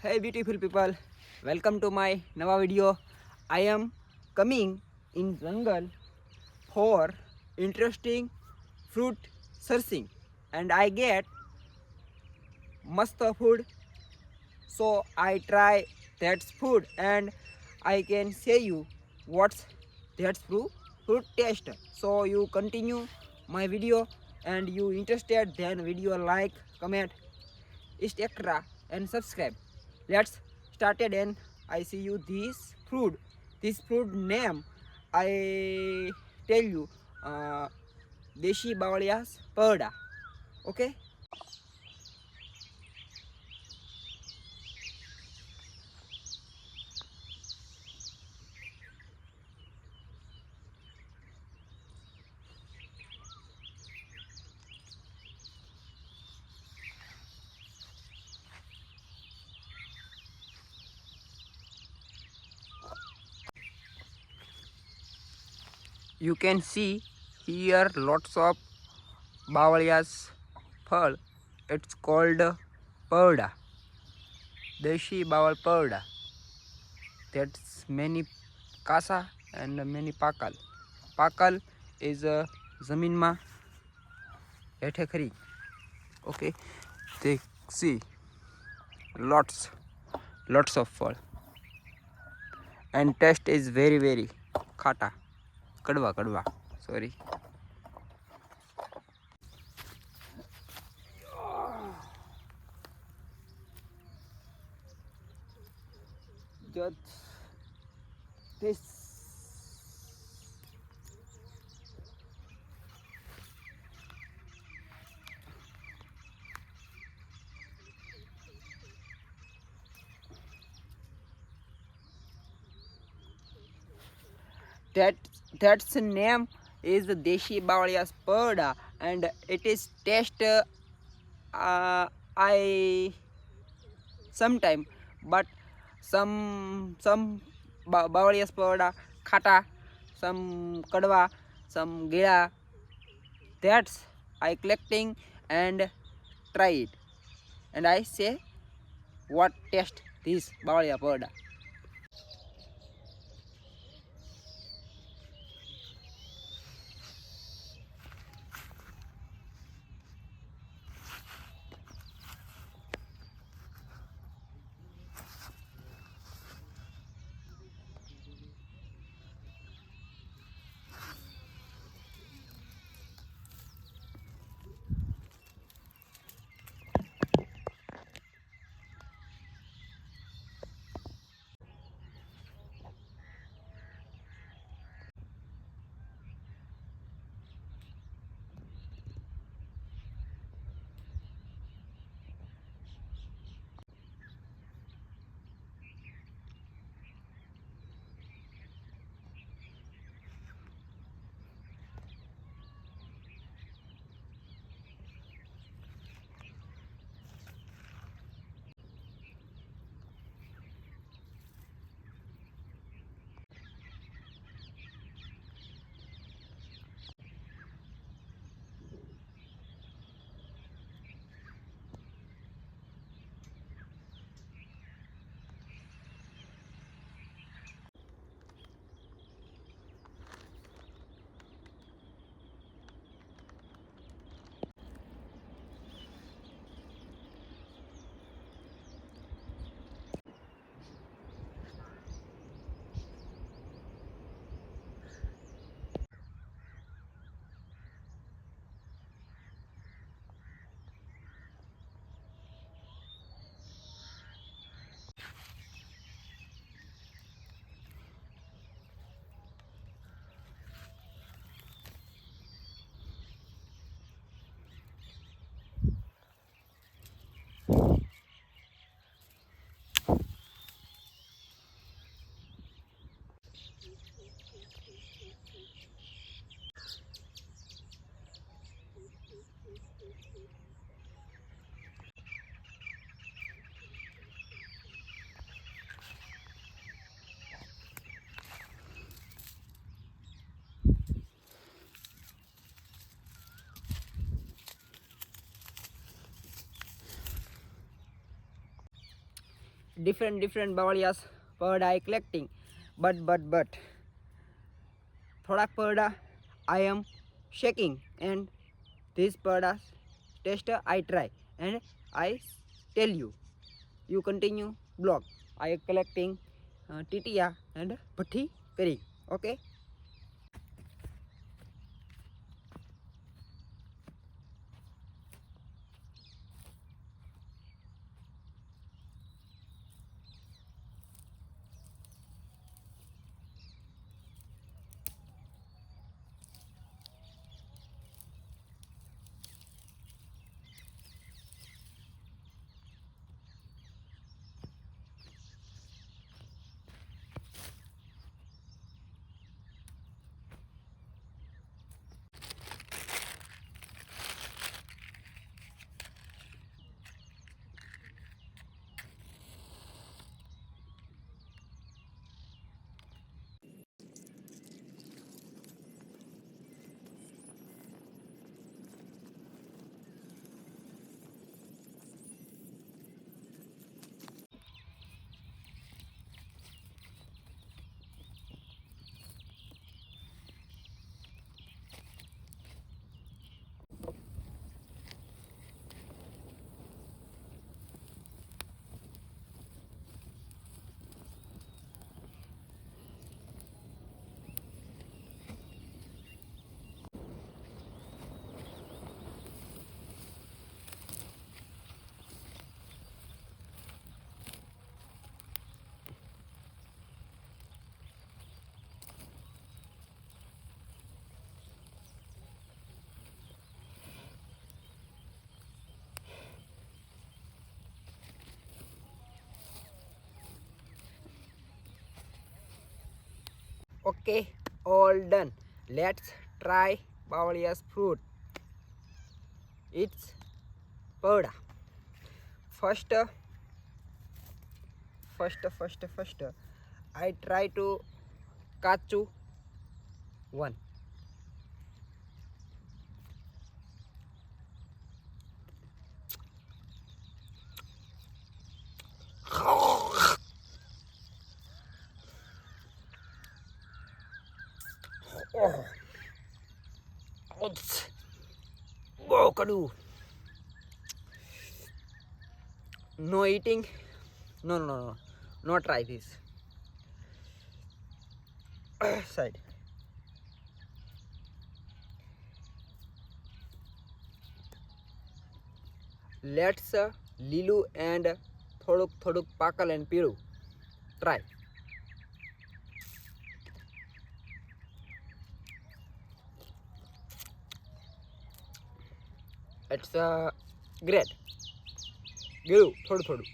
Hey beautiful people, welcome to my nava video. I am coming in jungle for interesting fruit searching and I get mast food, so I try that food and I can say you what's that fruit taste. So you continue my video and you interested then video like, comment, etc and subscribe. Let's start it and I see you this fruit name I tell you, deshi bawalias perda. Okay, you can see here lots of bawalias pearl. It's called perda, deshi bawal perda. That's many kasa and many pakal. Pakal is જમીનમાં હેઠે ખરી. Okay, they see lots of ફળ and taste is very ખાટા, કડવા sorry. Just this that that's name is deshi bawalias perda and it is taste I sometime, but some bawalias perda khata, some kadwa, some gila. That's I collecting and try it and I say what taste this bawalia perda. different bawalias powder I collecting, but thodak powder I am shaking, and this powder tester I try and I tell you. You continue blog. I am collecting TTR and Patti Kari. Okay. Okay, all done. Let's try Bawalia's fruit. It's powder. First, I try to kachu one. Oh, it's go kadu. No eating. No. No try this. Side. Let's લીલું and થોડુંક પાકલ and પીળું try. It's great. ગળું થોડું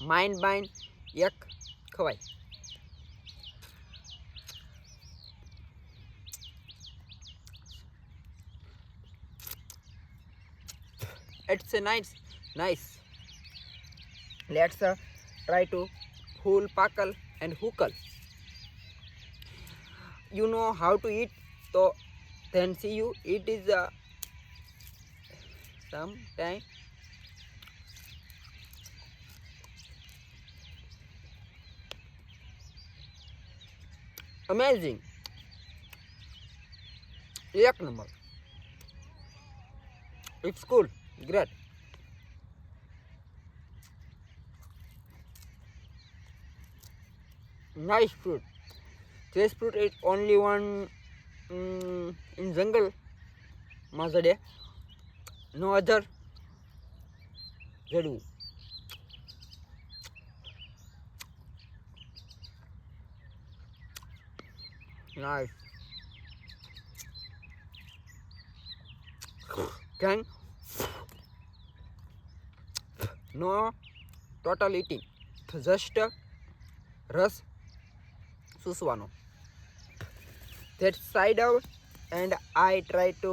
mind એક ખવાય. It's a nice. Let's try to full pakal and hukal. You know how to eat, so then see you. It is sometime amazing. एक number. It's cool. Great. Nice fruit. This fruit is only one in jungle. Mazade. No other. Zedu. Nice. Can no total eating. Just રસ ચૂસવાનો. That side out and I try to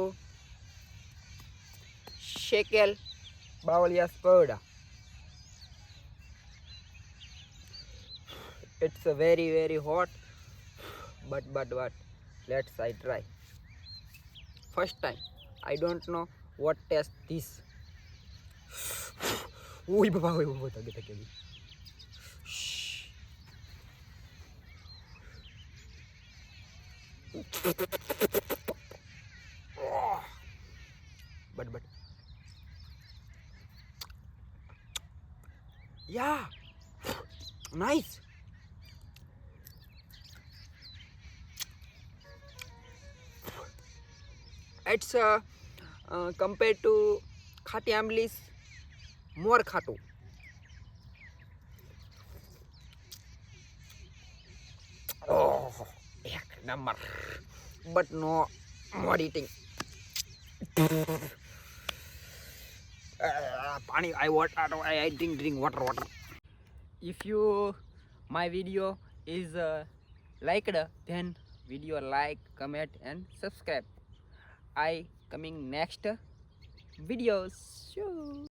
shakel Bawalia's powder. It's very hot, but let's I try. First time I don't know what taste this. Ui baba, ui baba, tagi. Shh. But yeah, nice. It's compared to ખાટી આંબલીસ more ખાટું. Oh, એક number. But no more eating. પાણી I drink water. If you my video is liked, then video like, comment and subscribe. I coming next videos. Sure.